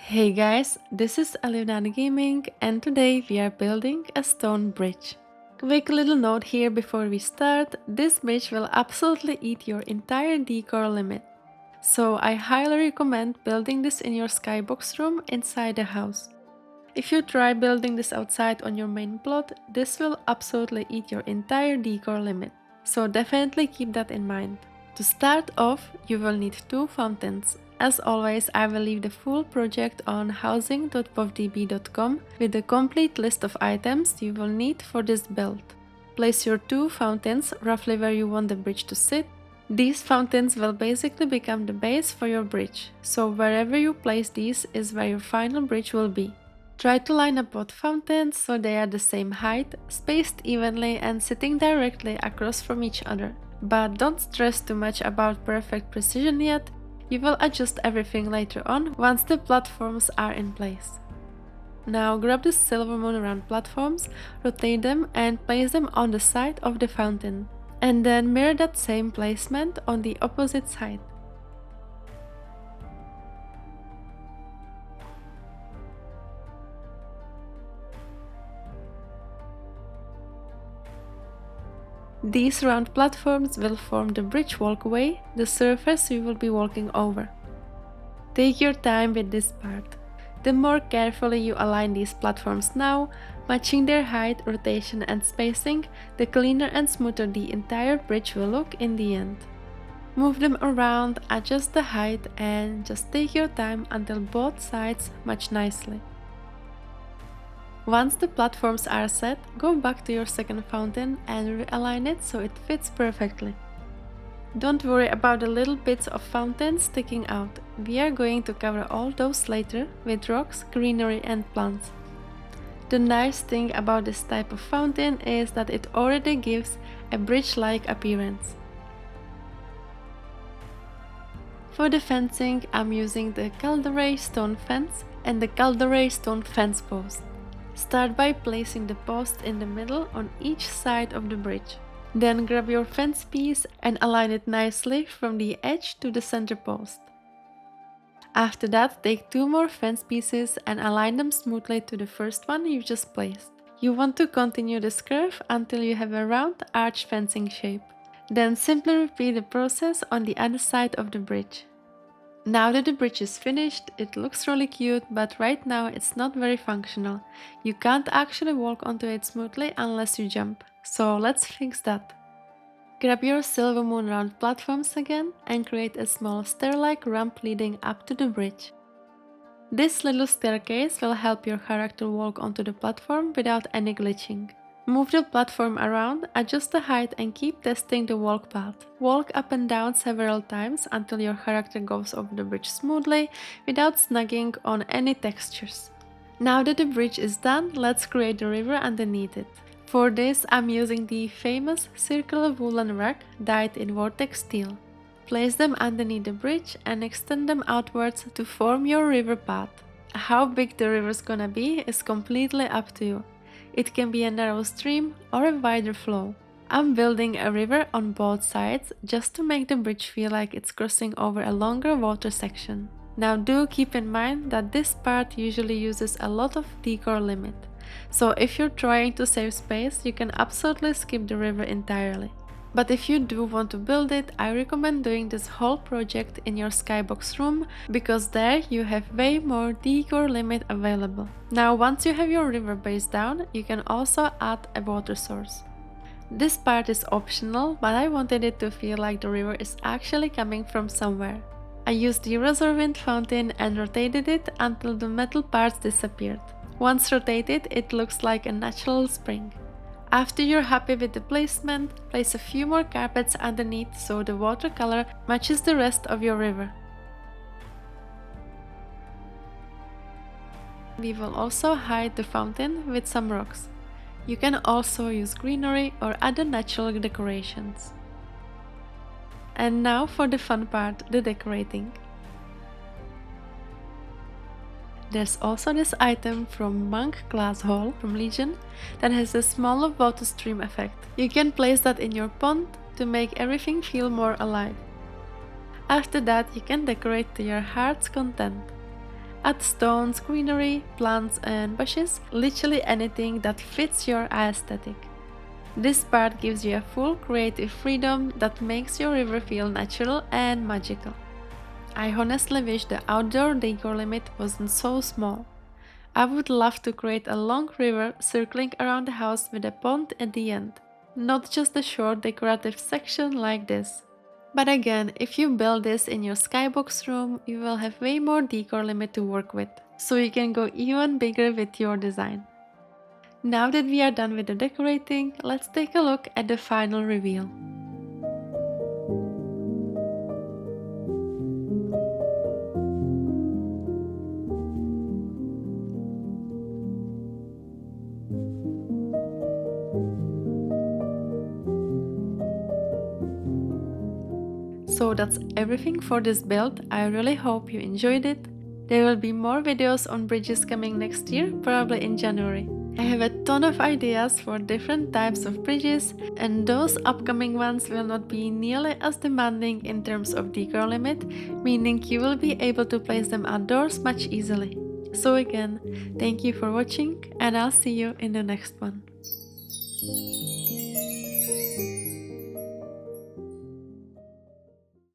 Hey guys, this is ellyonart Gaming and today we are building a stone bridge. Quick little note here before we start, this bridge will absolutely eat your entire decor limit. So I highly recommend building this in your skybox room inside the house. If you try building this outside on your main plot, this will absolutely eat your entire decor limit. So definitely keep that in mind. To start off, you will need two fountains. As always, I will leave the full project on housing.wovdb.com with a complete list of items you will need for this build. Place your two fountains roughly where you want the bridge to sit. These fountains will basically become the base for your bridge, so wherever you place these is where your final bridge will be. Try to line up both fountains so they are the same height, spaced evenly and sitting directly across from each other. But don't stress too much about perfect precision yet, you will adjust everything later on once the platforms are in place. Now grab the silver moon round platforms, rotate them and place them on the side of the fountain. And then mirror that same placement on the opposite side. These round platforms will form the bridge walkway, the surface you will be walking over. Take your time with this part. The more carefully you align these platforms now, matching their height, rotation and spacing, the cleaner and smoother the entire bridge will look in the end. Move them around, adjust the height and just take your time until both sides match nicely. Once the platforms are set, go back to your second fountain and realign it so it fits perfectly. Don't worry about the little bits of fountain sticking out, we are going to cover all those later with rocks, greenery and plants. The nice thing about this type of fountain is that it already gives a bridge-like appearance. For the fencing, I'm using the Calderay stone fence and the Calderay stone fence post. Start by placing the post in the middle on each side of the bridge. Then grab your fence piece and align it nicely from the edge to the center post. After that, take two more fence pieces and align them smoothly to the first one you just placed. You want to continue this curve until you have a round arch fencing shape. Then simply repeat the process on the other side of the bridge. Now that the bridge is finished, it looks really cute, but right now it's not very functional. You can't actually walk onto it smoothly unless you jump, so let's fix that. Grab your silver moon round platforms again and create a small stair-like ramp leading up to the bridge. This little staircase will help your character walk onto the platform without any glitching. Move the platform around, adjust the height and keep testing the walk path. Walk up and down several times until your character goes over the bridge smoothly without snagging on any textures. Now that the bridge is done, let's create the river underneath it. For this, I'm using the famous circular woolen rack dyed in vortex steel. Place them underneath the bridge and extend them outwards to form your river path. How big the river's gonna be is completely up to you. It can be a narrow stream or a wider flow. I'm building a river on both sides just to make the bridge feel like it's crossing over a longer water section. Now do keep in mind that this part usually uses a lot of decor limit. So if you're trying to save space, you can absolutely skip the river entirely. But if you do want to build it, I recommend doing this whole project in your skybox room, because there you have way more decor limit available. Now once you have your river base down, you can also add a water source. This part is optional, but I wanted it to feel like the river is actually coming from somewhere. I used the razor wind fountain and rotated it until the metal parts disappeared. Once rotated, it looks like a natural spring. After you're happy with the placement, place a few more carpets underneath so the watercolor matches the rest of your river. We will also hide the fountain with some rocks. You can also use greenery or other natural decorations. And now for the fun part, the decorating. There's also this item from Monk Glass Hall from Legion that has a smaller water stream effect. You can place that in your pond to make everything feel more alive. After that, you can decorate to your heart's content. Add stones, greenery, plants and bushes, literally anything that fits your aesthetic. This part gives you a full creative freedom that makes your river feel natural and magical. I honestly wish the outdoor decor limit wasn't so small. I would love to create a long river circling around the house with a pond at the end, not just a short decorative section like this. But again, if you build this in your skybox room, you will have way more decor limit to work with, so you can go even bigger with your design. Now that we are done with the decorating, let's take a look at the final reveal. So that's everything for this build. I really hope you enjoyed it. There will be more videos on bridges coming next year, probably in January. I have a ton of ideas for different types of bridges, and those upcoming ones will not be nearly as demanding in terms of decor limit, meaning you will be able to place them outdoors much easily. So again, thank you for watching, and I'll see you in the next one.